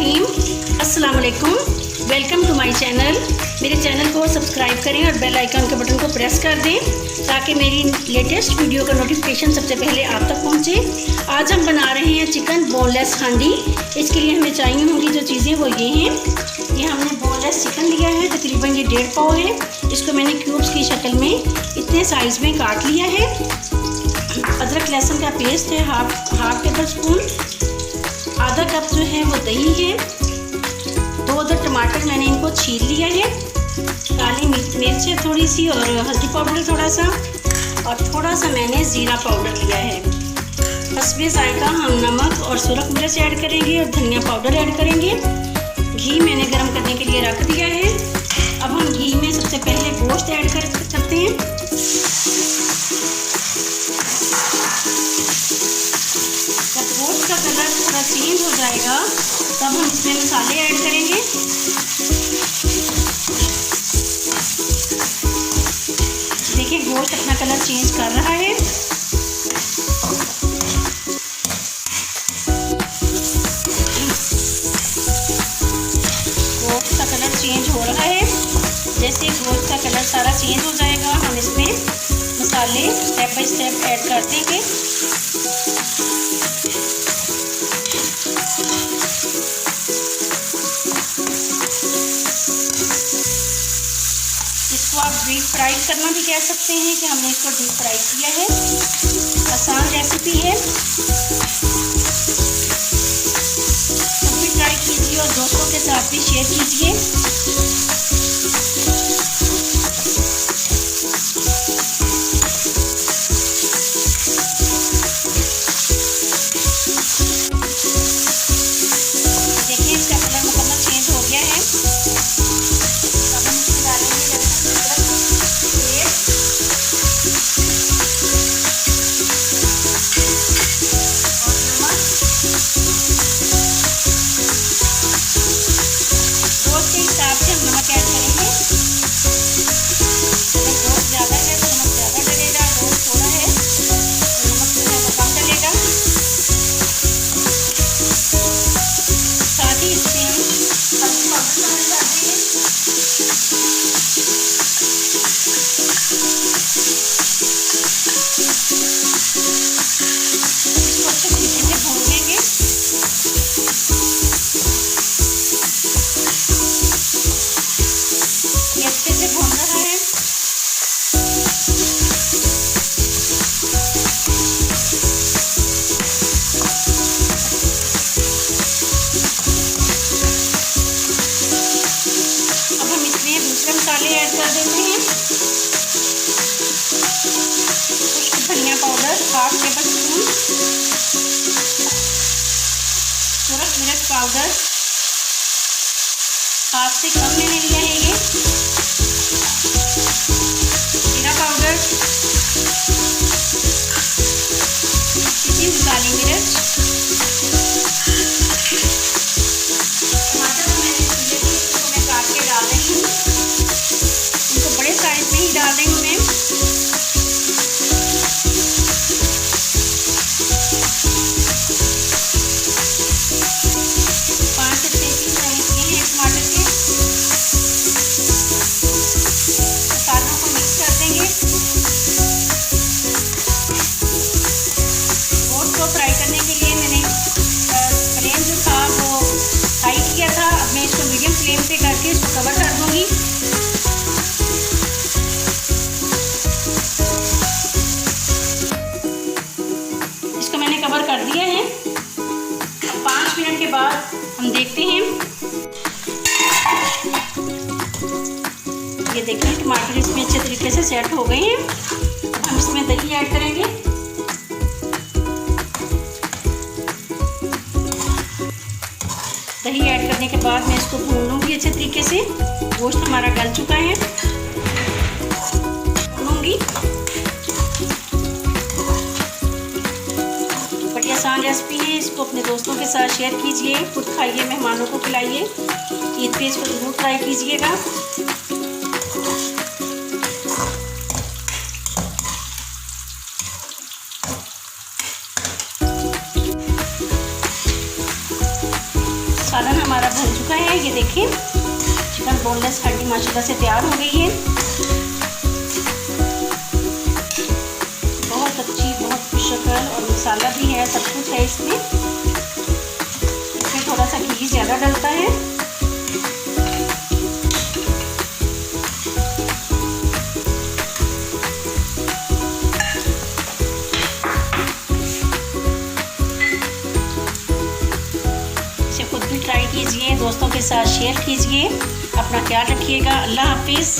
रहीम। अस्सलाम वालेकुम। Welcome to my channel. मेरे चैनल को सब्सक्राइब करें और बेल आइकन के बटन को प्रेस कर दें ताकि मेरी लेटेस्ट वीडियो का नोटिफिकेशन सबसे पहले आप तक पहुंचे। आज हम बना रहे हैं चिकन बोनलेस हांडी। इसके लिए हमें चाहिए होंगी जो चीज़ें वो ये हैं। ये हमने बोनलेस चिकन लिया है, तकरीबन ये 1.5 पाव है। इसको मैंने क्यूब्स की शक्ल में इतने साइज़ में काट लिया है। अदरक लहसुन का पेस्ट है हाफ टेबल स्पून। आधा कप जो है वो दही है। 2 अदर टमाटर मैंने इनको छील लिया है। काली मिर्च है थोड़ी सी और हल्दी पाउडर थोड़ा सा, और थोड़ा सा मैंने ज़ीरा पाउडर लिया है। हस्बे जायका हम नमक और सुरख मिर्च ऐड करेंगे और धनिया पाउडर ऐड करेंगे। घी मैंने गर्म करने के लिए रख दिया है। अब हम घी में सबसे पहले गोश्त ऐड करते हैं। जब गोश्त का कलर थोड़ा चेंज हो जाएगा तब हम इसमें मसाले ऐड करेंगे। देखिए गोश्त अपना कलर चेंज कर रहा है। गोश्त का कलर चेंज हो रहा है। जैसे गोश्त का कलर सारा चेंज हो जाएगा हम इसमें मसाले स्टेप बाय स्टेप ऐड कर देंगे। इसको आप डीप फ्राई करना भी कह सकते हैं कि हमने इसको डीप फ्राई किया है। आसान रेसिपी है, तुम भी ट्राई कीजिए और दोस्तों के साथ भी शेयर कीजिए। देखिए इसका कलर मुकम्मल चेंज हो गया है। मसाले ऐड कर देते हैं। खुश्क धनिया पाउडर हाफ टेबल स्पून, सुरख मिर्च पाउडर हाफ से कम मैंने लिया है ये, जीरा पाउडर, पिसी हुई काली मिर्च, टमाटर मैंने छीले थे इसको मैं काट के डाल रही हूँ। बड़े साइज में ही डाल रही हूँ मैं। 5 से 6 पीस मैंने किए हैं टमाटर के। मसालों को मिक्स कर देंगे। गोश्त को फ्राई करने के लिए मैंने फ्लेम जो था वो हाई किया था। अब मैं इसको मीडियम फ्लेम पे करके इसको कवर कर दूँगी। कवर कर दिया है। 5 मिनट के बाद हम देखते हैं। ये देखिए टमाटर इसमें अच्छे तरीके से सेट हो गए हैं। हम इसमें दही ऐड करेंगे। दही ऐड करने के बाद मैं इसको भून लूँगी अच्छे तरीके से। गोश्त हमारा गल चुका है। भूनूंगी। आसान रेसिपी है, इसको अपने दोस्तों के साथ शेयर कीजिए, खुद खाइए, मेहमानों को खिलाइए। ईद पे इसको जरूर ट्राई कीजिएगा। सालन चिकन हमारा भुन चुका है। ये देखिए चिकन बोनलेस हड्डी माशाल्लाह से तैयार हो गई है। बहुत अच्छी, बहुत शक्कर और मसाला भी है, सब कुछ है इसमें। इसमें थोड़ा सा घी ज़्यादा डलता है। खुद भी ट्राई कीजिए, दोस्तों के साथ शेयर कीजिए। अपना ख्याल रखिएगा। अल्लाह हाफिज़।